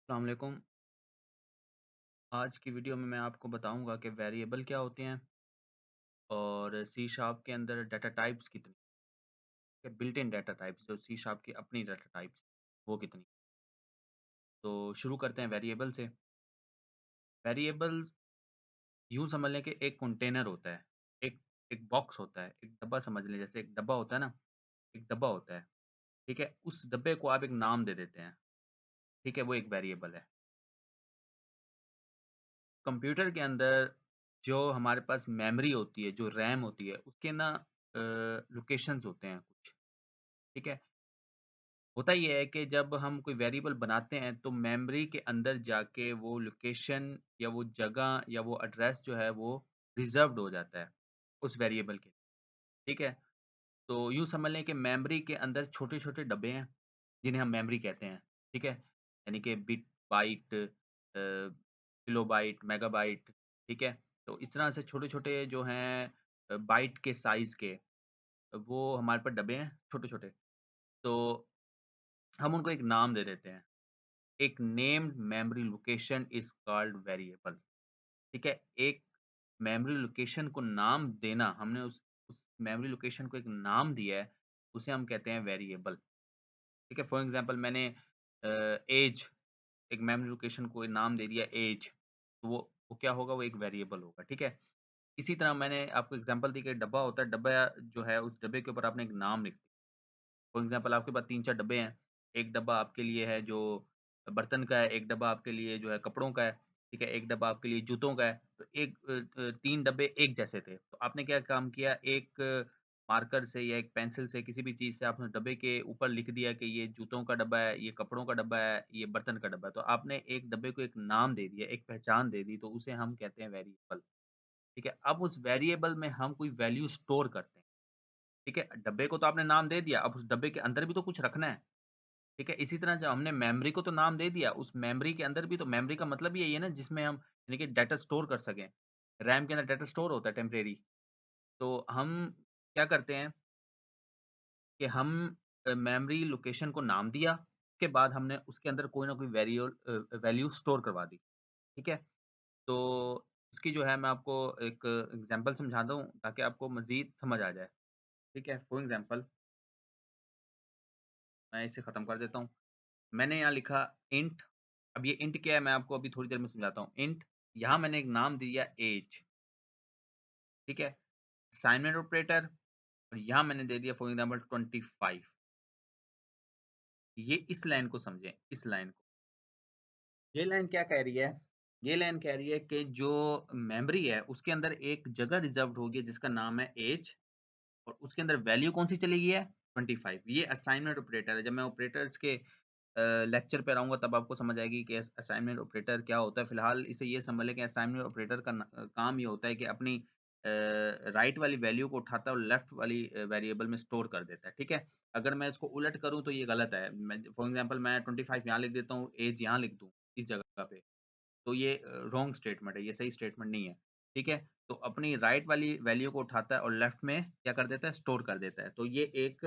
अस्सलाम वालेकुम। आज की वीडियो में मैं आपको बताऊंगा कि वेरिएबल क्या होते हैं और सी शार्प के अंदर डाटा टाइप्स कितनी है, बिल्ट इन डाटा टाइप्स जो सी शार्प की अपनी डाटा टाइप्स वो कितनी। तो शुरू करते हैं वेरिएबल से। वेरिएबल यूं समझ लें कि एक कंटेनर होता है, एक एक बॉक्स होता है, एक डब्बा समझ लें। जैसे एक डब्बा होता है ना, एक डब्बा होता है, ठीक है। उस डब्बे को आप एक नाम दे देते हैं, ठीक है, वो एक वेरिएबल है। कंप्यूटर के अंदर जो हमारे पास मेमोरी होती है, जो रैम होती है, उसके ना लोकेशंस होते हैं कुछ, ठीक है। होता ये है कि जब हम कोई वेरिएबल बनाते हैं, तो मेमोरी के अंदर जाके वो लोकेशन या वो जगह या वो एड्रेस जो है, वो रिज़र्व्ड हो जाता है, उस वेरिएबल के, ठीक है। तो यूँ समझ लें कि मेमोरी के अंदर छोटे-छोटे डब्बे हैं, जिन्हें हम मेमोरी कहते हैं, ठीक है। यानी कि बिट, बाइट किलोबाइट, मेगाबाइट, ठीक है। तो इस तरह से छोटे-छोटे जो हैं बाइट के साइज़ के, वो हमारे पास डब्बे हैं छोटे-छोटे। तो हम उनको एक नाम दे देते हैं। एक named memory location is called variable, ठीक है। एक मेमोरी लोकेशन को नाम देना, हमने उस मेमोरी लोकेशन को एक नाम दिया है, उसे हम कहते हैं वेरिएबल, ठीक है। फॉर एग्ज़ाम्पल मैंने ऐज एक मेमोरी लोकेशन को नाम दे दिया ऐज, तो वो क्या होगा, वो एक वेरिएबल होगा, ठीक है। इसी तरह मैंने आपको एग्ज़ाम्पल दी कि डब्बा होता है, डब्बा जो है उस डब्बे के ऊपर आपने एक नाम लिख दिया। फॉर एग्ज़ाम्पल आपके पास 3-4 डब्बे हैं, एक डब्बा आपके लिए है जो बर्तन का है, एक डब्बा आपके लिए जो है कपड़ों का है, ठीक है, एक डब्बा आपके लिए जूतों का है। तो 3 डब्बे एक जैसे थे, तो आपने क्या काम किया, एक मार्कर से या एक पेंसिल से किसी भी चीज़ से आपने उस डब्बे के ऊपर लिख दिया कि ये जूतों का डब्बा है, ये कपड़ों का डब्बा है, ये बर्तन का डब्बा है। तो आपने एक डब्बे को एक नाम दे दिया, एक पहचान दे दी, तो उसे हम कहते हैं वेरिएबल, ठीक है। अब उस वेरिएबल में हम कोई वैल्यू स्टोर करते हैं, ठीक है। डब्बे को तो आपने नाम दे दिया, अब उस डब्बे के अंदर भी तो कुछ रखना है। ठीक है, इसी तरह जब हमने मेमोरी को तो नाम दे दिया, उस मेमोरी के अंदर भी तो मेमोरी का मतलब ही यही है ना, जिसमें हम यानी कि डाटा स्टोर कर सकें। रैम के अंदर डाटा स्टोर होता है टेम्परेरी। तो हम क्या करते हैं कि हम मेमोरी लोकेशन को नाम दिया, उसके बाद हमने उसके अंदर कोई ना कोई वैल्यू स्टोर करवा दी, ठीक है? तो इसकी जो है मैं आपको एक एग्ज़ाम्पल समझाता हूँ ताकि आपको मज़ीद समझ आ जाए, ठीक है? फॉर एग्ज़ाम्पल मैं इसे ख़त्म कर देता हूँ। मैंने यहाँ लिखा इंट। अब ये इंट क्या है मैं आपको अभी थोड़ी देर में समझाता हूँ। इंट यहाँ मैंने एक नाम दिया ऐज, ठीक है? असाइनमेंट ऑपरेटर और यहाँ मैंने दे दिया फॉर एग्ज़ाम्पल 25। ये इस लाइन को समझें, इस लाइन को। ये लाइन क्या कह रही है? ये लाइन कह रही है कि जो मेमोरी है उसके अंदर एक जगह रिज़र्व्ड होगी जिसका नाम है ऐज और उसके अंदर वैल्यू कौन-सी चली गई है? 25। ये असाइनमेंट ऑपरेटर है। जब मैं ऑपरेटर्स के लेक्चर पे आऊँगा तब आपको समझ आएगी कि असाइनमेंट ऑपरेटर क्या होता है। फिलहाल इसे ये समझ लें कि असाइनमेंट ऑपरेटर का काम ये होता है कि अपनी राइट वाली वैल्यू को उठाता है और लेफ्ट वाली वेरिएबल में स्टोर कर देता है, ठीक है? अगर मैं इसको उलट करूँ तो ये गलत है। मैं फॉर एग्ज़ाम्पल मैं 25 यहाँ लिख देता हूँ, ऐज यहाँ लिख दूँ, इस जगह पे, तो ये रॉन्ग स्टेटमेंट है, ये सही स्टेटमेंट नहीं है, ठीक है? तो अपनी राइट वाली वैल्यू को उठाता है और लेफ्ट में क्या कर देता है, स्टोर कर देता है। तो ये एक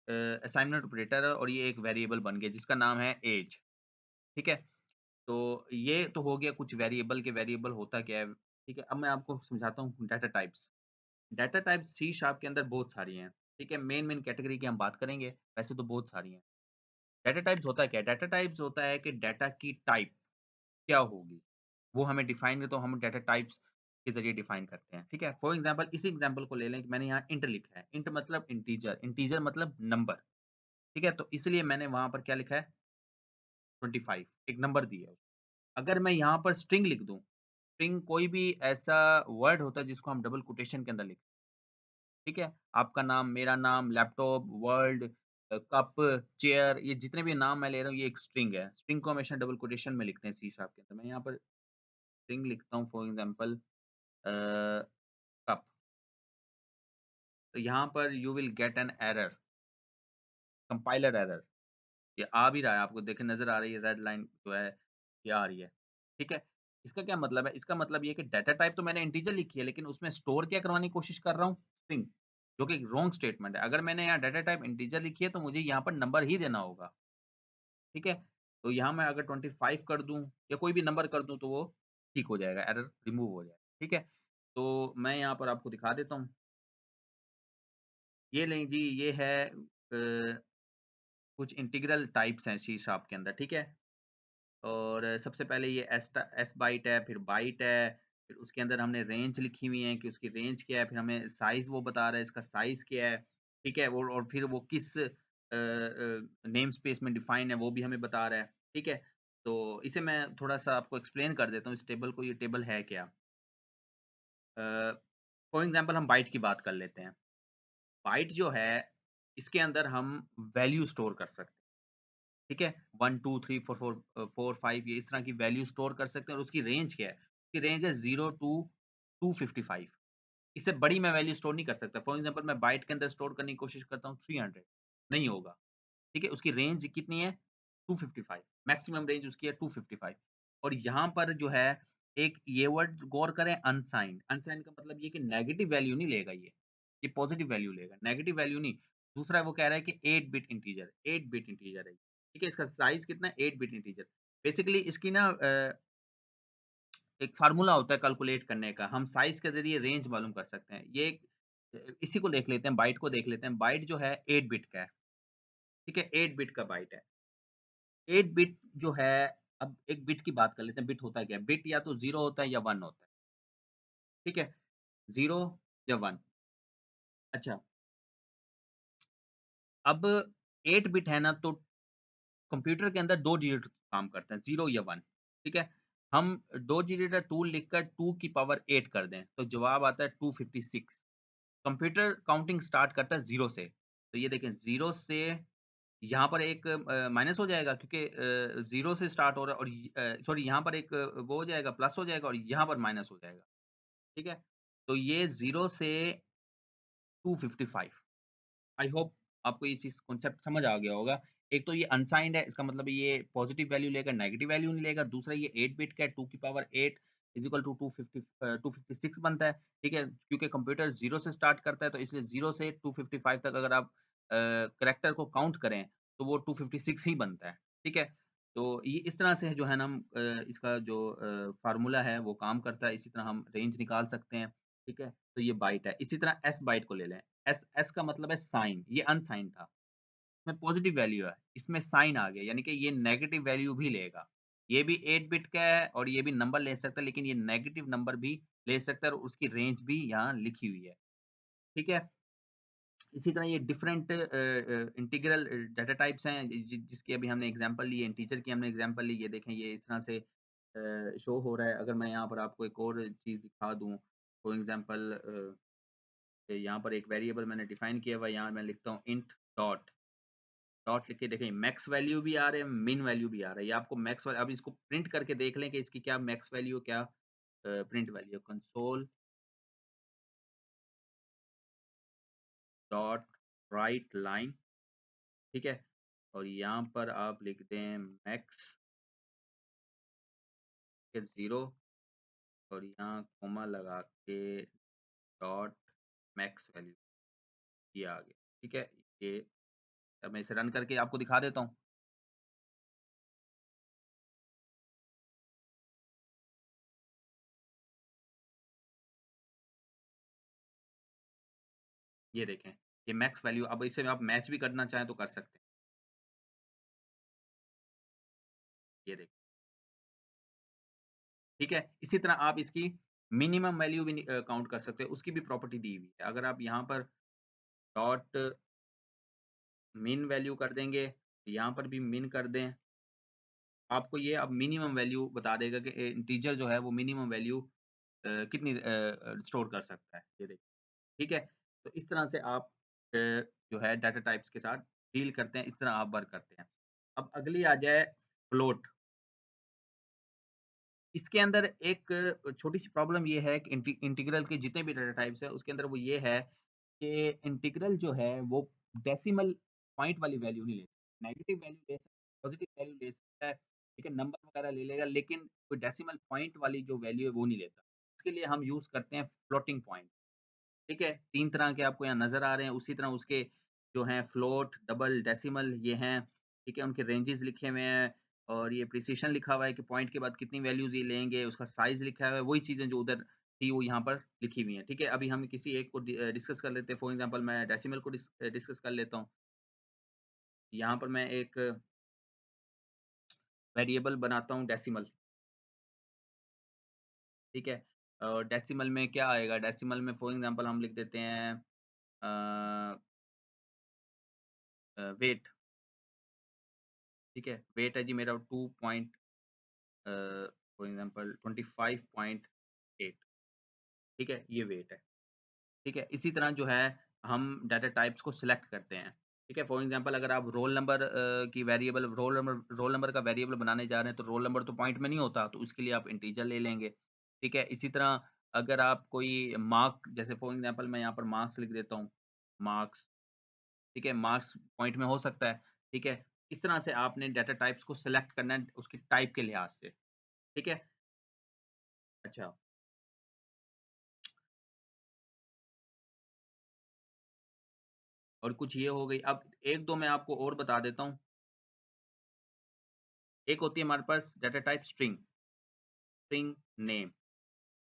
असाइनमेंट ऑपरेटर है और ये एक वेरिएबल बन गया जिसका नाम है ऐज, ठीक है? तो ये तो हो गया कुछ वेरिएबल के वेरिएबल होता क्या है, ठीक है? अब मैं आपको समझाता हूँ data types. Data types C sharp के अंदर बहुत सारी हैं, ठीक है? मेन कैटेगरी की हम बात करेंगे, वैसे तो बहुत सारी हैं। डाटा टाइप्स होता क्या है? डाटा टाइप्स होता है कि डाटा की टाइप क्या होगी? वो हमें डिफाइन तो हम डाटा टाइप्स के ज़रिए डिफाइन करते हैं, ठीक है? फॉर एग्ज़ाम्पल इसी एग्ज़ाम्पल को ले लें कि मैंने यहाँ इंट लिखा है। इंट मतलब इंटीजर, इंटीजर मतलब नंबर, ठीक है? तो इसलिए मैंने वहाँ पर क्या लिखा है 25 एक नंबर दिया है। अगर मैं यहाँ पर स्ट्रिंग लिख दूँ, स्ट्रिंग कोई भी ऐसा वर्ड होता है जिसको हम डबल कोटेशन के अंदर लिखते हैं, ठीक है? आपका नाम, मेरा नाम, लैपटॉप, वर्ल्ड कप, चेयर ये जितने भी नाम मैं ले रहा हूँ ये एक स्ट्रिंग है। स्ट्रिंग को हमेशा डबल कोटेशन में लिखते हैं सी शार्प के अंदर। मैं यहाँ पर स्ट्रिंग लिखता हूँ फॉर एग्ज़ाम्पल कप, तो यहाँ पर you will get an error, compiler error. ये आ भी रहा है आपको देखें नज़र आ रही है रेड लाइन जो है ये आ रही है, ठीक है? इसका क्या मतलब है? इसका मतलब ये है कि डाटा टाइप तो मैंने इंटीजर लिखी है लेकिन उसमें स्टोर क्या करवाने की कोशिश कर रहा हूँ? स्ट्रिंग, जो कि एक रॉन्ग स्टेटमेंट है। अगर मैंने यहाँ डाटा टाइप इंटीजर लिखी है तो मुझे यहाँ पर नंबर ही देना होगा, ठीक है? तो यहाँ मैं अगर 25 कर दूँ या कोई भी नंबर कर दूँ तो वो ठीक हो जाएगा, एरर रिमूव हो जाएगा, ठीक है? तो मैं यहाँ पर आपको दिखा देता हूँ। ये लें जी, ये है कुछ इंटीग्रल टाइप्स हैं सी शार्प के अंदर, ठीक है? और सबसे पहले ये एस बाइट है, फिर बाइट है, फिर उसके अंदर हमने रेंज लिखी हुई है कि उसकी रेंज क्या है, फिर हमें साइज़ वो बता रहा है, इसका साइज़ क्या है, ठीक है? और फिर वो किस नेम स्पेस में डिफाइन है, वो भी हमें बता रहा है, ठीक है? तो इसे मैं थोड़ा-सा आपको एक्सप्लेन कर देता हूँ इस टेबल को, ये टेबल है क्या? फॉर एग्ज़ाम्पल हम बाइट की बात कर लेते हैं। बाइट जो है, इसके अंदर हम वैल्यू स्टोर कर सकते हैं। ठीक है? 1, 2, 3, 4, 5 ये इस तरह की वैल्यू स्टोर कर सकते हैं और उसकी रेंज क्या है? उसकी रेंज है 0 टू 255 इससे बड़ी मैं वैल्यू स्टोर नहीं कर सकता। फॉर एग्ज़ाम्पल मैं बाइट के अंदर स्टोर करने की कोशिश करता हूँ 300 नहीं होगा। ठीक है? उसकी रेंज कितनी है? 255 मैक्सिमम रेंज उसकी है 255 और यहाँ पर जो है एक ये वर्ड गौर करें अनसाइन्ड, अनसाइन्ड का मतलब ये कि नेगेटिव वैल्यू नहीं लेगा ये पॉजिटिव वैल्यू लेगा, नेगेटिव वैल्यू नहीं। दूसरा वो कह रहा है कि 8 बिट इंटीजर 8 बिट इंटीजर है। ठीक है? इसका साइज़ कितना है? 8 बिट इंटीजर। बेसिकली इसकी ना एक फ़ॉर्मूला होता है कैलकुलेट करने का, हम साइज़ के ज़रिए रेंज मालूम कर सकते हैं। ये एक इसी को देख लेते हैं, बाइट को देख लेते हैं। बाइट जो है 8 बिट का है, ठीक है? 8 बिट का बाइट है। 8 बिट जो है अब एक बिट की बात कर लेते हैं, बिट होता क्या है? बिट या तो 0 होता है या 1 होता है, ठीक है? 0 या 1 अच्छा, अब 8 बिट है ना तो कंप्यूटर के अंदर 2 डिजिट काम करते हैं, 0 या 1 ठीक है? हम 2 डिजिट का टूल लिखकर 2 की पावर 8 कर दें, तो जवाब आता है 256 कंप्यूटर काउंटिंग स्टार्ट करता है 0 से, तो ये देखें 0 से यहाँ पर एक माइनस हो जाएगा क्योंकि 0 से स्टार्ट हो रहा है और सॉरी यहाँ पर एक वो हो जाएगा प्लस हो जाएगा और यहाँ पर माइनस हो जाएगा, ठीक है? तो ये 0 से 255 आई होप आपको ये चीज़ कांसेप्ट समझ आ गया होगा। एक तो ये अनसाइन्ड है, इसका मतलब ये पॉज़िटिव वैल्यू लेगा, नेगेटिव वैल्यू नहीं लेगा। दूसरा ये 8 बिट का है, 2 की पावर 8 इज़ इक्वल टू 256 बनता है, ठीक है? क्योंकि कंप्यूटर 0 से स्टार्ट करता है, तो इसलिए 0 से 255 तक अगर आप करैक्टर को काउंट करें, तो वो 256 ही बनता है, ठीक है? तो ये इस तरह से जो है ना हम इसका जो फ़ॉर्मूला है, वो काम करता है। इसी तरह हम रेंज निकाल सकते हैं, ठीक है? तो ये बाइट है। इसी तरह एस बाइट को ले लें। एस एस का मतलब है साइन, ये अनसाइन था। इसमें पॉज़िटिव वैल्यू है, इसमें साइन आ गया, यानी कि ये नेगेटिव वैल्यू भी लेगा। ये भी 8 बिट का है और ये भी नंबर ले सकता है, लेकिन ये नेगेटिव नंबर भी ले सकता है और उसकी रेंज भी यहाँ लिखी हुई है, ठीक है? इसी तरह ये डिफरेंट इंटीग्रल डाटा टाइप्स हैं जिसकी अभी हमने एग्जांपल ली है, इंटीजर की हमने एग्जांपल ली, ये देखें ये इस तरह से शो हो रहा है। अगर मैं यहाँ पर आपको एक और चीज़ दिखा दूँ, फॉर एग्जांपल यहाँ पर एक वेरिएबल मैंने डिफाइन किया हुआ है, यहाँ मैं लिखता हूँ इंट डॉट, डॉट लिख के देखें मैक्स वैल्यू भी आ रहे हैं, मिन वैल्यू भी आ रहा है। ये आपको मैक्स वै अब इसको प्रिंट करके देख लें कि इसकी क्या मैक्स वैल्यू क्या प्रिंट वैल्यू है। कंसोल डॉट राइट लाइन ठीक है? और यहाँ पर आप लिख दें मैक्स के 0 और यहाँ कॉमा लगा के डॉट मैक्स वैल्यू ये आ गया, ठीक है? ये अब मैं इसे रन करके आपको दिखा देता हूँ। ये देखें, ये मैक्स वैल्यू अब इसे आप मैच भी करना चाहें तो कर सकते हैं। ये देखें, ठीक है? इसी तरह आप इसकी मिनिमम वैल्यू भी काउंट कर सकते हैं, उसकी भी प्रॉपर्टी दी हुई है। अगर आप यहाँ पर डॉट मिन वैल्यू कर देंगे, यहाँ पर भी मिन कर दें, आपको ये अब मिनिमम वैल्यू बता देगा कि इंटीजर जो है वो मिनिमम वैल्यू कितनी स्टोर कर सकता है, ये देखिए, ठीक है? तो इस तरह से आप जो है डाटा टाइप्स के साथ डील करते हैं, इस तरह आप वर्क करते हैं। अब अगली आ जाए फ्लोट, इसके अंदर एक छोटी-सी प्रॉब्लम ये है कि इंटीग्रल के जितने भी डाटा टाइप्स हैं, उसके अंदर वो ये है कि इंटीग्रल जो है वो डेसिमल पॉइंट वाली वैल्यू नहीं लेता। नेगेटिव वैल्यू ले सकता है, पॉजिटिव वैल्यू ले सकता है, ठीक है? नंबर वगैरह ले लेगा, लेकिन कोई डेसिमल पॉइंट वाली जो वैल्यू है वो नहीं लेता। उसके लिए हम यूज़ करते हैं फ्लोटिंग पॉइंट। ठीक है? 3 तरह के आपको यहाँ नज़र आ रहे हैं, उसी तरह उसके जो हैं फ्लोट, डबल, डेसिमल ये हैं, ठीक है? उनके रेंजेस लिखे हुए हैं और ये प्रिसिशन लिखा हुआ है कि पॉइंट के बाद कितनी वैल्यूज़ ये लेंगे, उसका साइज़ लिखा हुआ है, वही चीज़ें जो उधर थी वो यहाँ पर लिखी हुई हैं, ठीक है? अभी हम किसी एक को डिस्कस कर लेते हैं, फॉर एग्ज़ाम्पल मैं डेसिमल को डिस्कस कर लेता हूँ। यहाँ पर मैं एक वेरिएबल बनाता हूँ डेसिमल, ठीक है? डेसिमल में क्या आएगा? डेसिमल में फॉर एग्ज़ाम्पल हम लिख देते हैं अ वेट, ठीक है? वेट है जी मेरा 2 पॉइंट फॉर एग्ज़ाम्पल 25.8, ठीक है? ये वेट है। ठीक है? इसी तरह जो है हम डाटा टाइप्स को सिलेक्ट करते हैं। ठीक है? फॉर एग्ज़ाम्पल अगर आप रोल नंबर की वेरिएबल रोल नंबर का वेरिएबल बनाने जा रहे हैं, तो रोल नंबर तो पॉइंट में नहीं होता, तो उसके लिए आप इंटीजर ले लेंगे। ठीक है? इसी तरह अगर आप कोई मार्क जैसे फॉर एग्ज़ाम्पल मैं यहाँ पर मार्क्स लिख देता हूँ, मार्क्स, ठीक है? मार्क्स पॉइंट में हो सकता है, ठीक है? इस तरह से आपने डाटा टाइप्स को सिलेक्ट करना है उसकी टाइप के लिहाज से। ठीक है? अच्छा, और कुछ ये हो गई। अब 1-2 मैं आपको और बता देता हूँ। एक होती है हमारे पास data type string, string name,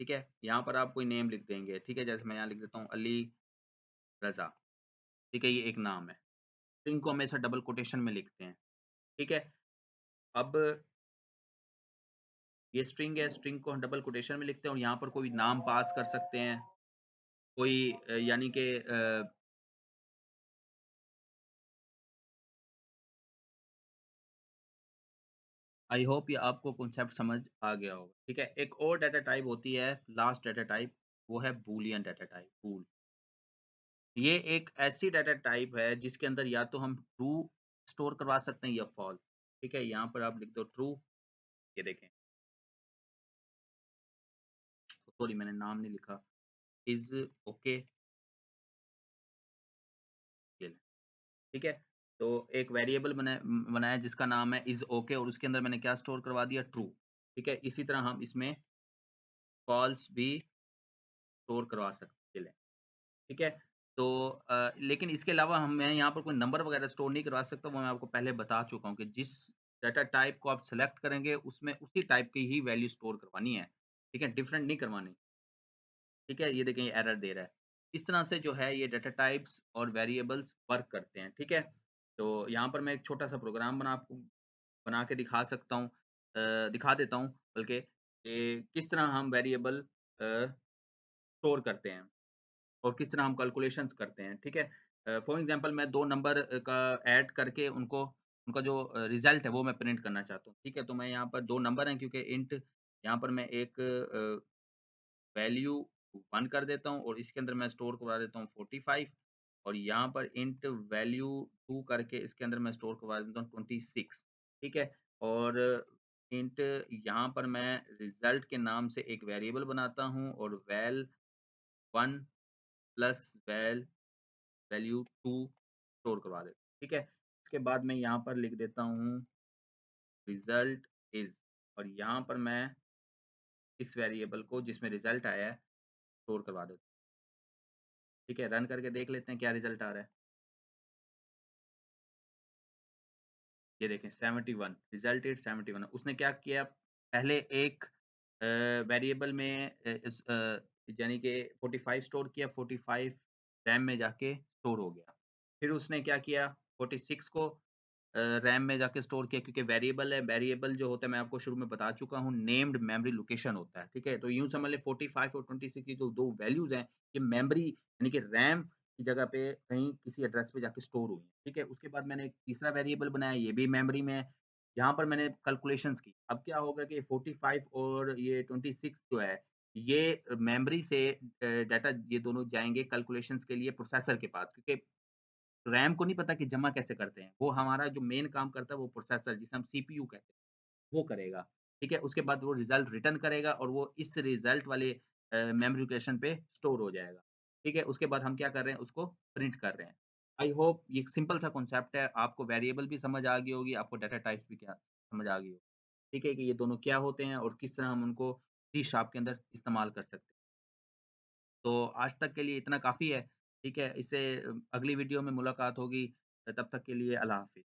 ठीक है? यहाँ पर आप कोई नेम लिख देंगे, ठीक है? जैसे मैं यहाँ लिख देता हूँ अली रज़ा, ठीक है? ये एक नाम है। स्ट्रिंग को हमेशा डबल कोटेशन में लिखते हैं, ठीक है? अब ये स्ट्रिंग है, स्ट्रिंग को हम डबल कोटेशन में लिखते हैं और यहाँ पर कोई नाम पास कर सकते हैं, कोई यानी कि आई होप ये आपको कॉन्सेप्ट समझ आ गया होगा, ठीक है? एक और डाटा टाइप होती है, लास्ट डाटा टाइप, वो है बूलियन डाटा टाइप, बूल। ये एक ऐसी डाटा टाइप है जिसके अंदर या तो हम ट्रू स्टोर करवा सकते हैं या फॉल्स, ठीक है? यहाँ पर आप लिख दो ट्रू, ये देखें, सॉरी मैंने नाम नहीं लिखा, इज़ ओके, ये लें, ठीक है? तो एक वेरिएबल बनाया जिसका नाम है इज़ ओके और उसके अंदर मैंने क्या स्टोर करवा दिया ट्रू, ठीक है? इसी तरह हम इसमें फॉल्स भी स्टोर करवा सकते हैं, ठीक है? तो लेकिन इसके अलावा हम मैं यहाँ पर कोई नंबर वगैरह स्टोर नहीं करवा सकता, वो मैं आपको पहले बता चुका हूँ कि जिस डाटा टाइप को आप सेलेक्ट करेंगे, उसमें उसी टाइप की ही वैल्यू स्टोर करवानी है, ठीक है? डिफरेंट नहीं करवानी, ठीक है? ये देखें ये एरर दे रहा है। इस तरह से जो है ये डाटा टाइप्स और वेरिएबल्स वर्क करते हैं, ठीक है? तो यहाँ पर मैं एक छोटा-सा प्रोग्राम आपको बना के दिखा सकता हूँ दिखा देता हूँ बल्कि किस तरह हम वेरिएबल स्टोर करते हैं। और किस तरह हम कैलकुलेशंस करते हैं, ठीक है? फॉर एग्ज़ाम्पल मैं 2 नंबर का ऐड करके उनको उनका जो रिज़ल्ट है वो मैं प्रिंट करना चाहता हूँ, ठीक है? तो मैं यहाँ पर 2 नंबर हैं क्योंकि इंट यहाँ पर मैं एक वैल्यू 1 कर देता हूँ और इसके अंदर मैं स्टोर करवा देता हूँ 45 और यहाँ पर इंट वैल्यू 2 करके इसके अंदर मैं स्टोर करवा देता हूँ 26, ठीक है? और इंट यहाँ पर मैं रिज़ल्ट के नाम से एक वेरिएबल बनाता हूँ और वैल 1 प्लस वैल्यू 2 स्टोर करवा देता हूँ, ठीक है? इसके बाद मैं यहाँ पर लिख देता हूँ रिज़ल्ट इज़ और यहाँ पर मैं इस वेरिएबल को जिसमें रिज़ल्ट आया है स्टोर करवा देता हूँ, ठीक है? रन करके देख लेते हैं क्या रिज़ल्ट आ रहा है। ये देखें 71 रिज़ल्ट इज़ 71 उसने क्या किया पहले एक वेरिएबल में यानी कि 45 स्टोर किया 45 रैम में जाके स्टोर हो गया। फिर उसने क्या किया 46 को रैम में जाके स्टोर किया क्योंकि वेरिएबल है, वेरिएबल जो होता है मैं आपको शुरू में बता चुका हूँ नेम्ड मेमोरी लोकेशन होता है, ठीक है? तो यूँ समझ लें 45 और 26 की जो 2 वैल्यूज़ हैं, ये मेमोरी यानी कि रैम की जगह पे कहीं किसी एड्रेस पे जाके स्टोर हुई हैं, ठीक है? उसके बाद मैंने एक तीसरा वेरिएबल बनाया, ये भी मेमोरी में है। यहाँ पर मैंने कैलकुलेशंस की। अब क्या होगा कि 45 और ये 26 जो है, ये मेमोरी से डाटा ये दोनों जाएँगे कैलकुलेशंस के लिए प्रोसेसर के पास क्योंकि रैम को नहीं पता कि जमा कैसे करते हैं। वो हमारा जो मेन काम करता है वो प्रोसेसर जिसे हम सीपीयू कहते हैं, वो करेगा। ठीक है? उसके बाद वो रिज़ल्ट रिटर्न करेगा और वो इस रिज़ल्ट वाले मेमोरी लोकेशन पे स्टोर हो जाएगा। ठीक है? उसके बाद हम क्या कर रहे हैं उसको प्रिंट कर रहे हैं। आई होप ये एक सिंपल सा कॉन्सेप्ट है। आपको वेरिएबल भी समझ आ गई होगी, आपको डाटा टाइप्स भी क्या समझ आ गई होगी। ठीक है? कि ये दोनों क्या होते हैं और किस तरह हम उनको सी शार्प के अंदर इस्तेमाल कर सकते हैं। तो आज तक के लिए इतना काफ़ी है। ठीक है? इससे अगली वीडियो में मुलाकात होगी। तब तक के लिए अल्लाह हाफ़िज़।